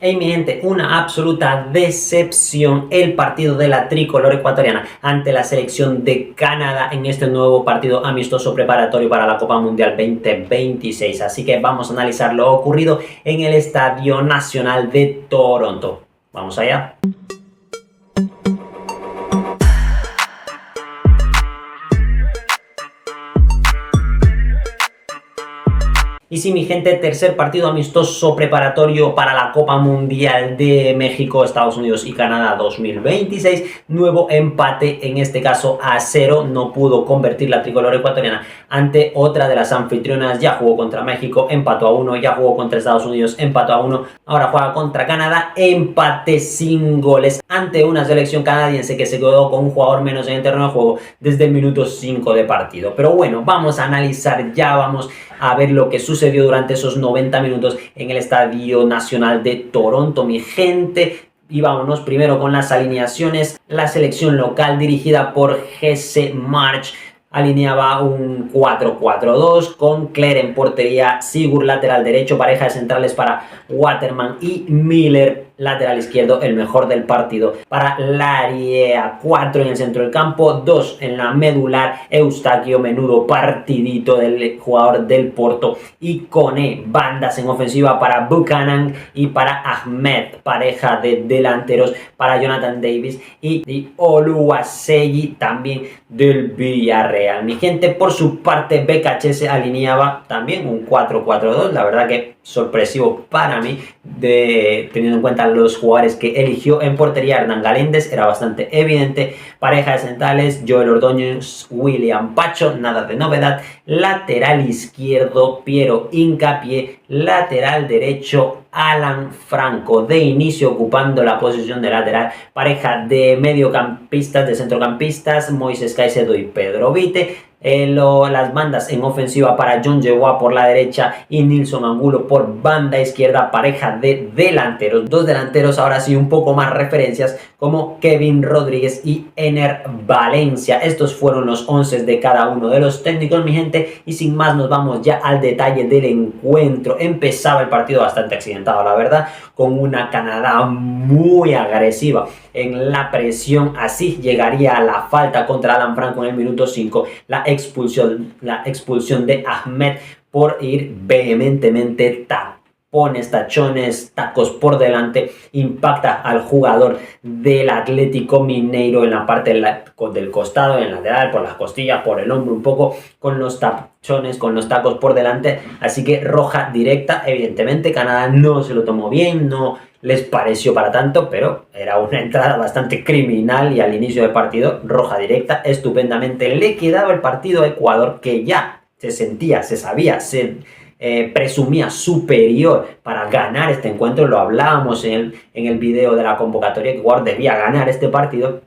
Hey mi gente, una absoluta decepción el partido de la tricolor ecuatoriana ante la selección de Canadá en este nuevo partido amistoso preparatorio para la Copa Mundial 2026. Así que vamos a analizar lo ocurrido en el Estadio Nacional de Toronto. Vamos allá. Y sí, mi gente, tercer partido amistoso preparatorio para la Copa Mundial de México, Estados Unidos y Canadá 2026. Nuevo empate, en este caso a 0. No pudo convertir la tricolor ecuatoriana ante otra de las anfitrionas. Ya jugó contra México, empató a 1. Ya jugó contra Estados Unidos, empató a 1. Ahora juega contra Canadá, empate sin goles ante una selección canadiense que se quedó con un jugador menos en el terreno de juego desde el minuto 5 de partido. Pero bueno, vamos a analizar ya, vamos a ver lo que sucedió durante esos 90 minutos en el Estadio Nacional de Toronto, mi gente. Y vámonos primero con las alineaciones. La selección local dirigida por Jesse Marsch alineaba un 4-4-2 con Cler en portería, Sigurd lateral derecho, pareja de centrales para Waterman y Miller lateral izquierdo, el mejor del partido para Lariea. 4 en el centro del campo, 2 en la medular, Eustaquio, menudo partidito del jugador del Porto, y Koné. Bandas en ofensiva para Buchanan y para Ahmed, pareja de delanteros para Jonathan Davis y Oluwaseyi, también del Villarreal. Mi gente, por su parte, BKC se alineaba también un 4-4-2, la verdad que sorpresivo para mí, teniendo en cuenta los jugadores que eligió. En portería, Hernán Galíndez, era bastante evidente. Pareja de centrales, Joel Ordóñez, William Pacho, nada de novedad. Lateral izquierdo, Piero Hincapié. Lateral derecho, Alan Franco, de inicio ocupando la posición de lateral. Pareja de mediocampistas, de centrocampistas, Moisés Caicedo y Pedro Vite. Las bandas en ofensiva para John Yewa por la derecha y Nilson Angulo por banda izquierda. Pareja de delanteros, dos delanteros ahora sí un poco más referencias, como Kevin Rodríguez y Ener Valencia. Estos fueron los 11 de cada uno de los técnicos, mi gente, y sin más nos vamos ya al detalle del encuentro. Empezaba el partido bastante accidentado, la verdad, con una Canadá muy agresiva en la presión. Así llegaría a la falta contra Alan Franco en el minuto 5, la expulsión de Ahmed por ir vehementemente tapones, tachones, tacos por delante. Impacta al jugador del Atlético Mineiro en la parte del costado, en el lateral, por las costillas, por el hombro un poco, con los tachones, con los tacos por delante. Así que roja directa. Evidentemente Canadá no se lo tomó bien, no les pareció para tanto, pero era una entrada bastante criminal y al inicio del partido, roja directa. Estupendamente le quedaba el partido a Ecuador, que ya se sentía, se sabía, se presumía superior para ganar este encuentro. Lo hablábamos en el video de la convocatoria, que Ecuador debía ganar este partido.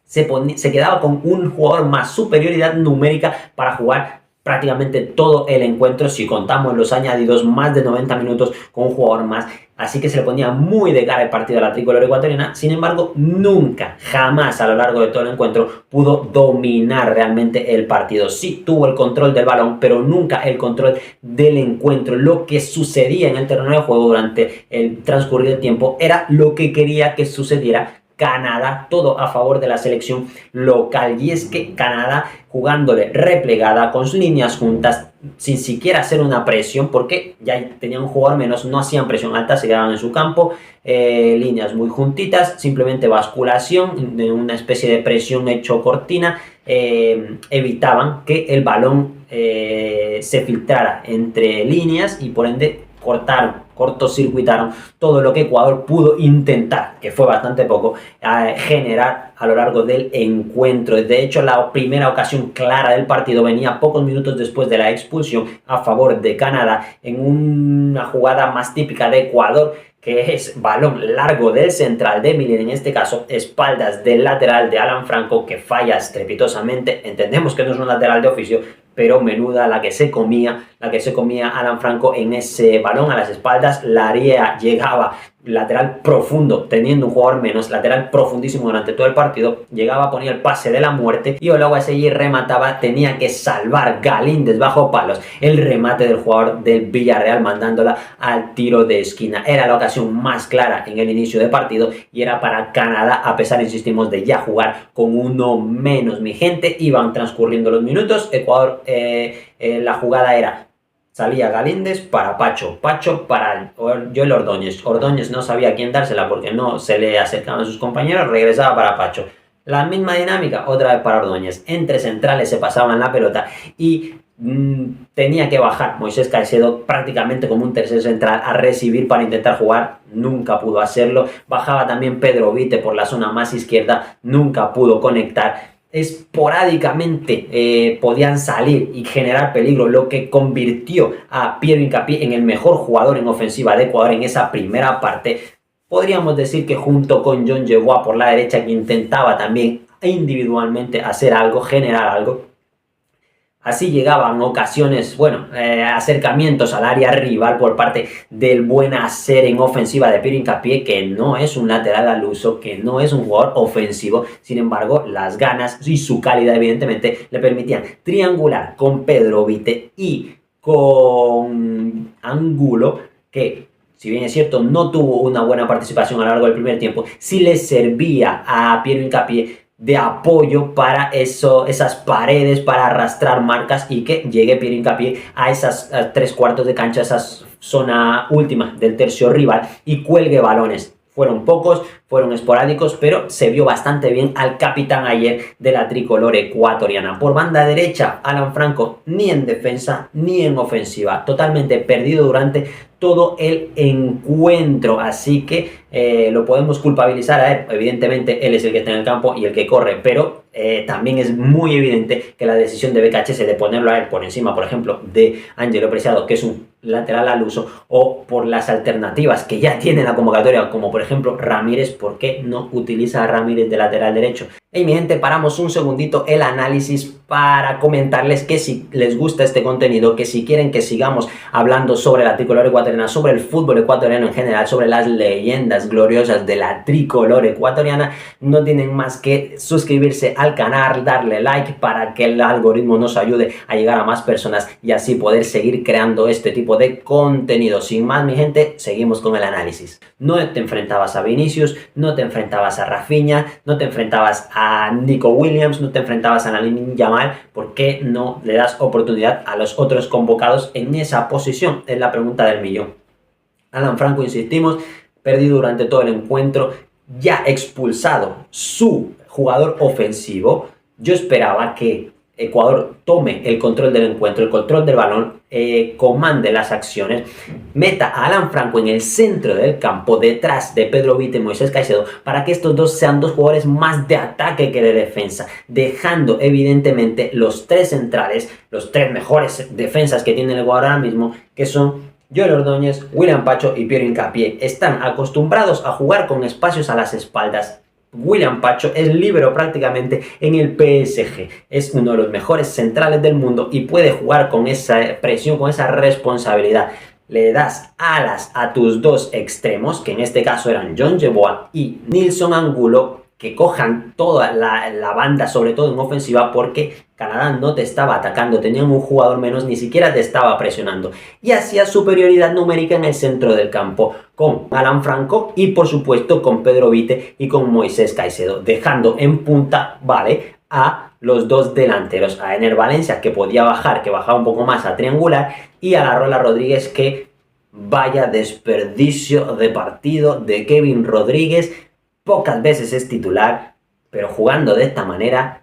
Se quedaba con un jugador más, superioridad numérica para jugar prácticamente todo el encuentro, si contamos los añadidos, más de 90 minutos con un jugador más. Así que se le ponía muy de cara el partido a la tricolor ecuatoriana. Sin embargo, nunca, jamás a lo largo de todo el encuentro pudo dominar realmente el partido. Sí tuvo el control del balón, pero nunca el control del encuentro. Lo que sucedía en el terreno de juego durante el transcurrir del tiempo era lo que quería que sucediera Canadá, todo a favor de la selección local. Y es que Canadá, jugándole replegada, con sus líneas juntas, sin siquiera hacer una presión, porque ya tenían un jugador menos, no hacían presión alta, se quedaban en su campo, líneas muy juntitas, simplemente basculación, de una especie de presión hecho cortina, evitaban que el balón se filtrara entre líneas y por ende cortocircuitaron todo lo que Ecuador pudo intentar, que fue bastante poco, generar a lo largo del encuentro. De hecho, la primera ocasión clara del partido venía pocos minutos después de la expulsión a favor de Canadá, en una jugada más típica de Ecuador, que es balón largo del central de Miller, en este caso espaldas del lateral de Alan Franco, que falla estrepitosamente. Entendemos que no es un lateral de oficio, pero menuda la que se comía Alan Franco en ese balón a las espaldas. Lariea llegaba lateral profundo, teniendo un jugador menos, lateral profundísimo durante todo el partido, llegaba, ponía el pase de la muerte y Oluwaseyi remataba, tenía que salvar Galíndez bajo palos, el remate del jugador del Villarreal mandándola al tiro de esquina. Era la ocasión más clara en el inicio de partido y era para Canadá, a pesar, insistimos, de ya jugar con uno menos. Mi gente, iban transcurriendo los minutos, Ecuador, la jugada era: salía Galíndez para Pacho, Pacho para Joel Ordóñez. Ordóñez no sabía a quién dársela porque no se le acercaban a sus compañeros, regresaba para Pacho. La misma dinámica, otra vez para Ordóñez. Entre centrales se pasaban la pelota y tenía que bajar Moisés Caicedo prácticamente como un tercer central a recibir para intentar jugar. Nunca pudo hacerlo. Bajaba también Pedro Vite por la zona más izquierda. Nunca pudo conectar. Esporádicamente podían salir y generar peligro, lo que convirtió a Piero Hincapié en el mejor jugador en ofensiva de Ecuador en esa primera parte. Podríamos decir que junto con John Yeboah por la derecha, que intentaba también individualmente hacer algo, generar algo. Así llegaban ocasiones, acercamientos al área rival por parte del buen hacer en ofensiva de Piero Hincapié, que no es un lateral al uso, que no es un jugador ofensivo. Sin embargo, las ganas y su calidad, evidentemente, le permitían triangular con Pedro Vite y con Angulo, que, si bien es cierto, no tuvo una buena participación a lo largo del primer tiempo, sí le servía a Piero Hincapié de apoyo para esas paredes, para arrastrar marcas y que llegue Piero Hincapié a esas tres cuartos de cancha, esa zona última del tercio rival y cuelgue balones. Fueron pocos, fueron esporádicos, pero se vio bastante bien al capitán ayer de la tricolor ecuatoriana. Por banda derecha, Alan Franco, ni en defensa ni en ofensiva, totalmente perdido durante todo el encuentro, así que lo podemos culpabilizar a él. Evidentemente él es el que está en el campo y el que corre, pero también es muy evidente que la decisión de BKHS de ponerlo a él por encima, por ejemplo, de Ángelo Preciado, que es un lateral al uso, o por las alternativas que ya tiene la convocatoria, como por ejemplo Ramírez. ¿Por qué no utiliza a Ramírez de lateral derecho? Y mi gente, paramos un segundito el análisis para comentarles que si les gusta este contenido, que si quieren que sigamos hablando sobre la tricolor ecuatoriana, sobre el fútbol ecuatoriano en general, sobre las leyendas gloriosas de la tricolor ecuatoriana, no tienen más que suscribirse al canal, darle like para que el algoritmo nos ayude a llegar a más personas y así poder seguir creando este tipo de contenido. Sin más, mi gente, seguimos con el análisis. No te enfrentabas a Vinicius, no te enfrentabas a Rafinha, no te enfrentabas a Nico Williams, no te enfrentabas a Lamine Yamal. ¿Por qué no le das oportunidad a los otros convocados en esa posición? Es la pregunta del millón. Alan Franco, insistimos, perdido durante todo el encuentro, ya expulsado su jugador ofensivo. Yo esperaba que Ecuador tome el control del encuentro, el control del balón, comande las acciones, meta a Alan Franco en el centro del campo, detrás de Pedro Vite y Moisés Caicedo, para que estos dos sean dos jugadores más de ataque que de defensa, dejando evidentemente los tres centrales, los tres mejores defensas que tiene el Ecuador ahora mismo, que son Joel Ordóñez, William Pacho y Piero Hincapié. Están acostumbrados a jugar con espacios a las espaldas. William Pacho es líbero prácticamente en el PSG, es uno de los mejores centrales del mundo y puede jugar con esa presión, con esa responsabilidad. Le das alas a tus dos extremos, que en este caso eran John Yeboah y Nilson Angulo, que cojan toda la banda, sobre todo en ofensiva, porque Canadá no te estaba atacando, tenían un jugador menos, ni siquiera te estaba presionando. Y hacía superioridad numérica en el centro del campo, con Alan Franco y por supuesto con Pedro Vite y con Moisés Caicedo, dejando en punta, ¿vale?, a los dos delanteros, a Ener Valencia, que podía bajar, que bajaba un poco más a triangular, y a Larrola Rodríguez, que vaya desperdicio de partido de Kevin Rodríguez. Pocas veces es titular, pero jugando de esta manera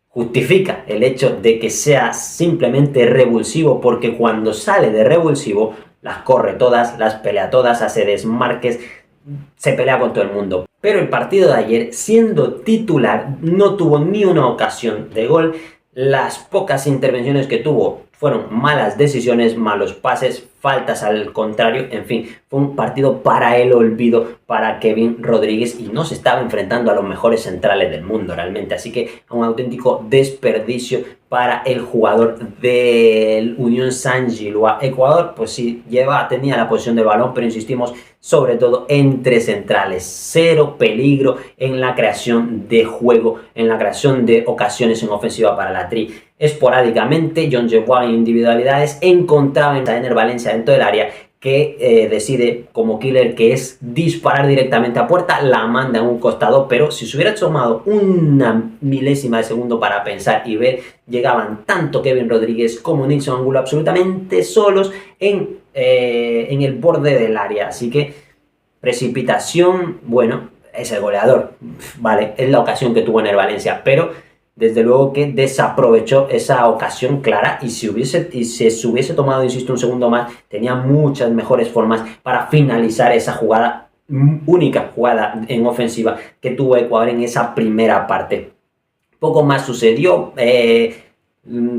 justifica el hecho de que sea simplemente revulsivo, porque cuando sale de revulsivo las corre todas, las pelea todas, hace desmarques, se pelea con todo el mundo. Pero el partido de ayer, siendo titular, no tuvo ni una ocasión de gol. Las pocas intervenciones que tuvo fueron malas decisiones, malos pases, faltas al contrario. En fin, fue un partido para el olvido para Kevin Rodríguez y no se estaba enfrentando a los mejores centrales del mundo realmente. Así que un auténtico desperdicio para el jugador del Unión Saint-Gilloise. Ecuador, pues sí, tenía la posición del balón, pero insistimos, sobre todo entre centrales. Cero peligro en la creación de juego, en la creación de ocasiones en ofensiva para la Tri. Esporádicamente, John Jerbois en individualidades encontraba en Enner Valencia dentro del área, que decide como killer, que es disparar directamente a puerta, la manda en un costado, pero si se hubiera tomado una milésima de segundo para pensar y ver, llegaban tanto Kevin Rodríguez como Nilson Angulo absolutamente solos en el borde del área. Así que precipitación, bueno, es el goleador, vale, es la ocasión que tuvo en el Valencia, pero desde luego que desaprovechó esa ocasión clara, y si se hubiese tomado, insisto, un segundo más, tenía muchas mejores formas para finalizar esa jugada, única jugada en ofensiva que tuvo Ecuador en esa primera parte. Poco más sucedió.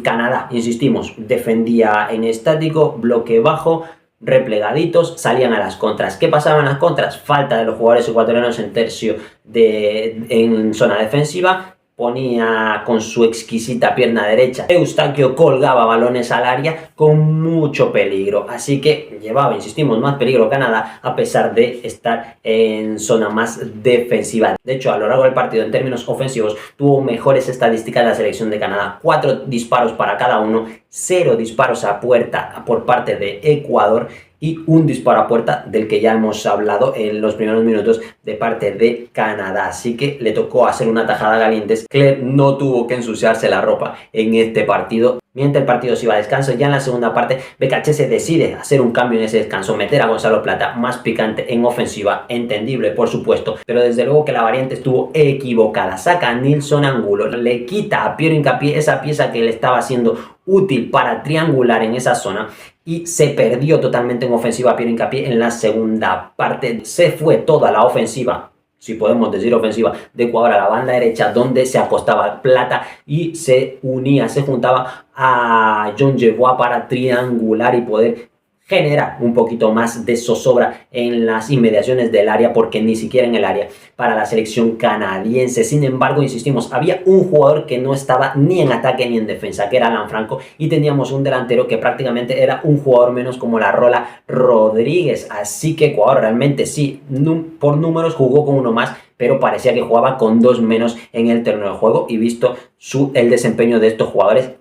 Canadá, insistimos, defendía en estático, bloque bajo, replegaditos, salían a las contras. ¿Qué pasaba en las contras? Falta de los jugadores ecuatorianos en tercio en zona defensiva. Ponía con su exquisita pierna derecha, Eustaquio colgaba balones al área con mucho peligro, así que llevaba, insistimos, más peligro Canadá a pesar de estar en zona más defensiva. De hecho, a lo largo del partido, en términos ofensivos, tuvo mejores estadísticas la selección de Canadá: 4 disparos para cada uno, 0 disparos a puerta por parte de Ecuador y un disparo a puerta, del que ya hemos hablado en los primeros minutos, de parte de Canadá. Así que le tocó hacer una tajada a Galíndez. Clerc no tuvo que ensuciarse la ropa en este partido. Mientras el partido se iba a descanso, ya en la segunda parte, BKHS decide hacer un cambio en ese descanso, meter a Gonzalo Plata más picante en ofensiva, entendible por supuesto, pero desde luego que la variante estuvo equivocada. Saca a Nilson Angulo, le quita a Piero Hincapié esa pieza que le estaba siendo útil para triangular en esa zona, y se perdió totalmente en ofensiva Piero Hincapié en la segunda parte. Se fue toda la ofensiva, si podemos decir ofensiva, de Ecuador a la banda derecha, donde se acostaba Plata y se unía, se juntaba a John Jerbois para triangular y poder genera un poquito más de zozobra en las inmediaciones del área, porque ni siquiera en el área para la selección canadiense. Sin embargo, insistimos, había un jugador que no estaba ni en ataque ni en defensa, que era Alan Franco, y teníamos un delantero que prácticamente era un jugador menos, como la Rola Rodríguez. Así que Ecuador realmente sí, por números jugó con uno más, pero parecía que jugaba con 2 menos en el terreno de juego, y visto el desempeño de estos jugadores,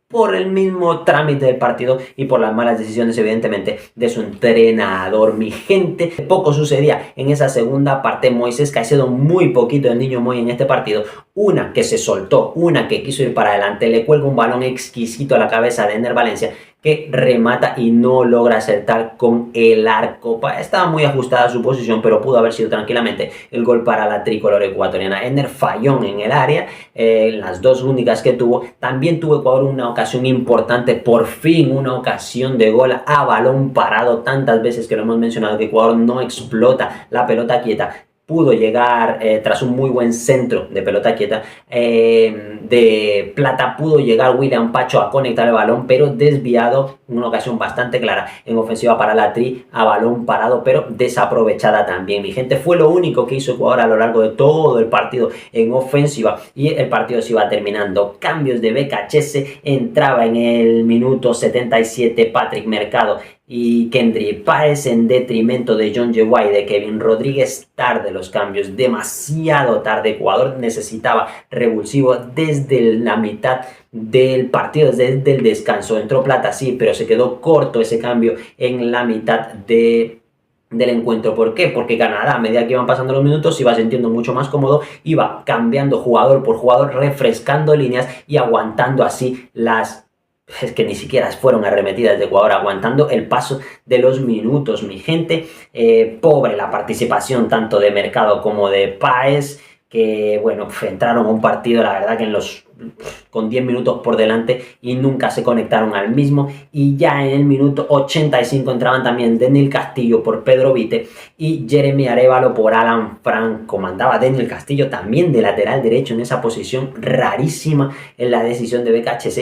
por el mismo trámite del partido y por las malas decisiones, evidentemente, de su entrenador. Mi gente, poco sucedía en esa segunda parte. Moisés Caicedo, muy poquito del niño Moy en este partido. Una que se soltó, una que quiso ir para adelante, le cuelga un balón exquisito a la cabeza de Enner Valencia, que remata y no logra acertar con el arco. Estaba muy ajustada su posición, pero pudo haber sido tranquilamente el gol para la tricolor ecuatoriana. Enner falló en el área, las dos únicas que tuvo. También tuvo Ecuador una ocasión importante, por fin una ocasión de gol a balón parado. Tantas veces que lo hemos mencionado que Ecuador no explota la pelota quieta. Pudo llegar, tras un muy buen centro de pelota quieta de Plata, pudo llegar William Pacho a conectar el balón, pero desviado, una ocasión bastante clara en ofensiva para la Tri, a balón parado, pero desaprovechada también. Mi gente, fue lo único que hizo Ecuador a lo largo de todo el partido en ofensiva, y el partido se iba terminando. Cambios de BKHS, entraba en el minuto 77 Patrick Mercado y Kendry Páez en detrimento de John Jerbois y de Kevin Rodríguez. Tarde los cambios, demasiado tarde. Ecuador necesitaba revulsivo desde la mitad del partido, desde el descanso. Entró Plata, sí, pero se quedó corto ese cambio en la mitad del encuentro. ¿Por qué? Porque Canadá, a medida que iban pasando los minutos, se iba sintiendo mucho más cómodo, iba cambiando jugador por jugador, refrescando líneas y aguantando así es que ni siquiera fueron arremetidas de Ecuador, aguantando el paso de los minutos. Mi gente, pobre la participación tanto de Mercado como de Páez, que bueno, entraron a un partido, la verdad que con 10 minutos por delante, y nunca se conectaron al mismo. Y ya en el minuto 85 entraban también Daniel Castillo por Pedro Vite y Jeremy Arévalo por Alan Franco. Mandaba Daniel Castillo también de lateral derecho en esa posición rarísima en la decisión de BKHS,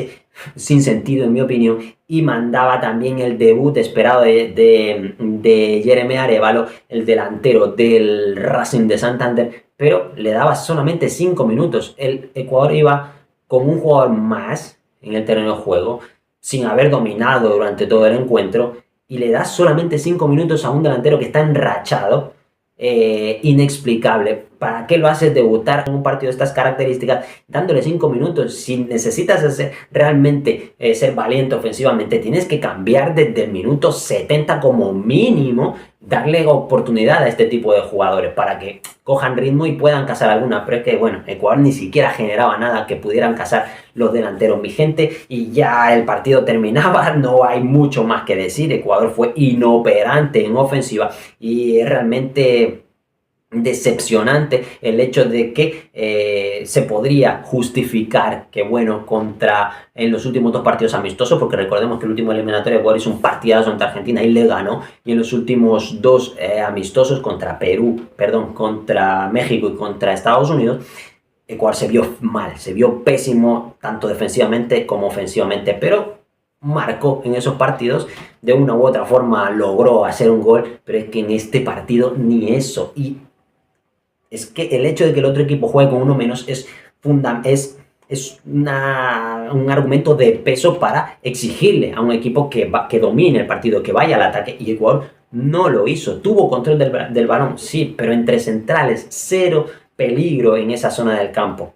sin sentido en mi opinión, y mandaba también el debut esperado de Jeremy Arévalo, el delantero del Racing de Santander, pero le daba solamente 5 minutos. El Ecuador iba con un jugador más en el terreno de juego, sin haber dominado durante todo el encuentro, y le das solamente 5 minutos a un delantero que está enrachado. Inexplicable. ¿Para qué lo haces debutar en un partido de estas características dándole 5 minutos? Si necesitas realmente ser valiente ofensivamente, tienes que cambiar desde el minuto 70 como mínimo, darle oportunidad a este tipo de jugadores para que cojan ritmo y puedan cazar alguna. Pero es que, bueno, Ecuador ni siquiera generaba nada que pudieran cazar los delanteros vigentes y ya el partido terminaba. No hay mucho más que decir. Ecuador fue inoperante en ofensiva y es realmente decepcionante el hecho de que se podría justificar que, bueno, en los últimos 2 partidos amistosos, porque recordemos que el último eliminatorio de Ecuador hizo un partidazo ante Argentina y le ganó, y en los últimos 2 amistosos contra México y contra Estados Unidos, Ecuador se vio mal, se vio pésimo tanto defensivamente como ofensivamente, pero marcó en esos partidos, de una u otra forma logró hacer un gol, pero es que en este partido ni eso. Y es que el hecho de que el otro equipo juegue con uno menos es un argumento de peso para exigirle a un equipo que domine el partido, que vaya al ataque, y Ecuador no lo hizo. Tuvo control del balón, sí, pero entre centrales, 0 peligro en esa zona del campo.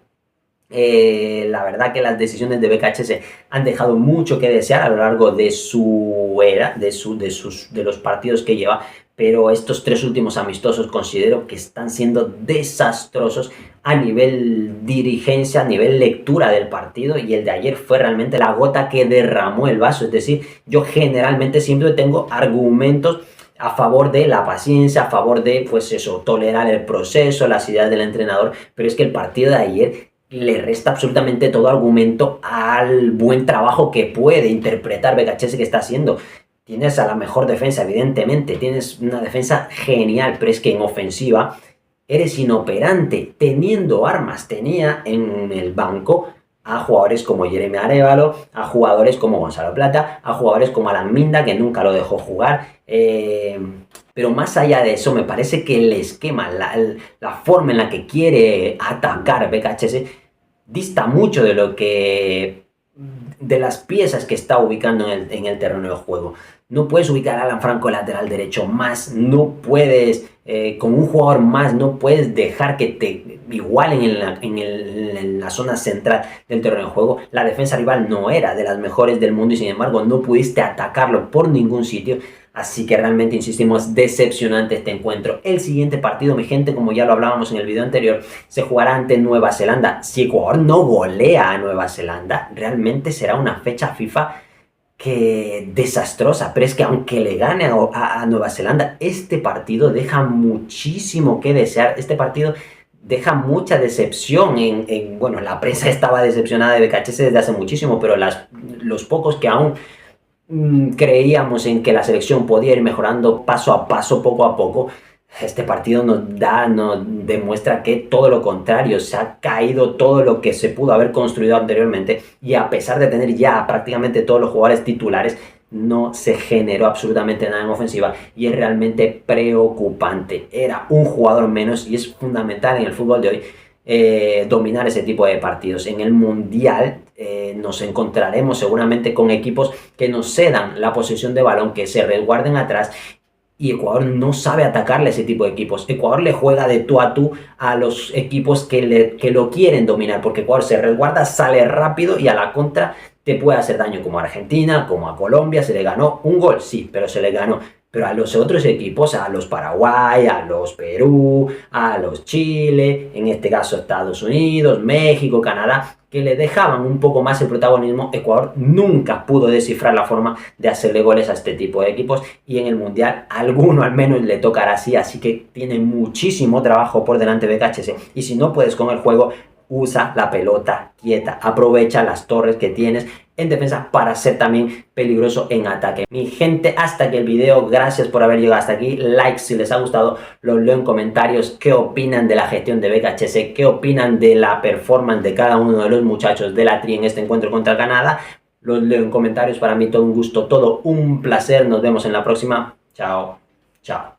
La verdad que las decisiones de BKHS han dejado mucho que desear a lo largo de su era, de los partidos que lleva, pero estos 3 últimos amistosos considero que están siendo desastrosos a nivel dirigencia, a nivel lectura del partido, y el de ayer fue realmente la gota que derramó el vaso. Es decir, yo generalmente siempre tengo argumentos a favor de la paciencia, a favor de, pues eso, tolerar el proceso, las ideas del entrenador, pero es que el partido de ayer le resta absolutamente todo argumento al buen trabajo que puede interpretar BKHS que está haciendo. Tienes a la mejor defensa, evidentemente, tienes una defensa genial, pero es que en ofensiva eres inoperante, teniendo armas. Tenía en el banco a jugadores como Jeremy Arévalo, a jugadores como Gonzalo Plata, a jugadores como Alan Minda, que nunca lo dejó jugar. Pero más allá de eso, me parece que el esquema, la forma en la que quiere atacar BKHS dista mucho de las piezas que está ubicando en el terreno de juego. No puedes ubicar a Alan Franco lateral derecho más, no puedes, con un jugador más, no puedes dejar que te igualen en la zona central del terreno de juego. La defensa rival no era de las mejores del mundo y sin embargo no pudiste atacarlo por ningún sitio. Así que realmente, insistimos, decepcionante este encuentro. El siguiente partido, mi gente, como ya lo hablábamos en el video anterior, se jugará ante Nueva Zelanda. Si Ecuador no golea a Nueva Zelanda, realmente será una fecha FIFA que desastrosa. Pero es que aunque le gane a Nueva Zelanda, este partido deja muchísimo que desear. Este partido deja mucha decepción. Bueno, la prensa estaba decepcionada de BKHS desde hace muchísimo, pero los pocos que aún creíamos en que la selección podía ir mejorando paso a paso, poco a poco, este partido nos demuestra que todo lo contrario, se ha caído todo lo que se pudo haber construido anteriormente, y a pesar de tener ya prácticamente todos los jugadores titulares, no se generó absolutamente nada en ofensiva y es realmente preocupante. Era un jugador menos y es fundamental en el fútbol de hoy dominar ese tipo de partidos. En el Mundial nos encontraremos seguramente con equipos que nos cedan la posesión de balón, que se resguarden atrás, y Ecuador no sabe atacarle a ese tipo de equipos. Ecuador le juega de tú a tú a los equipos que lo quieren dominar, porque Ecuador se resguarda, sale rápido y a la contra te puede hacer daño, como a Argentina, como a Colombia. Se le ganó un gol, sí, pero se le ganó. Pero a los otros equipos, a los Paraguay, a los Perú, a los Chile, en este caso Estados Unidos, México, Canadá, que le dejaban un poco más el protagonismo, Ecuador nunca pudo descifrar la forma de hacerle goles a este tipo de equipos, y en el Mundial alguno al menos le tocará así que tiene muchísimo trabajo por delante BKHS, y si no puedes con el juego, usa la pelota quieta, aprovecha las torres que tienes en defensa para ser también peligroso en ataque. Mi gente, hasta aquí el video, gracias por haber llegado hasta aquí, like si les ha gustado, los leo en comentarios, qué opinan de la gestión de BKHS, qué opinan de la performance de cada uno de los muchachos de la Tri en este encuentro contra Canadá, los leo en comentarios. Para mí todo un gusto, todo un placer, nos vemos en la próxima, chao, chao.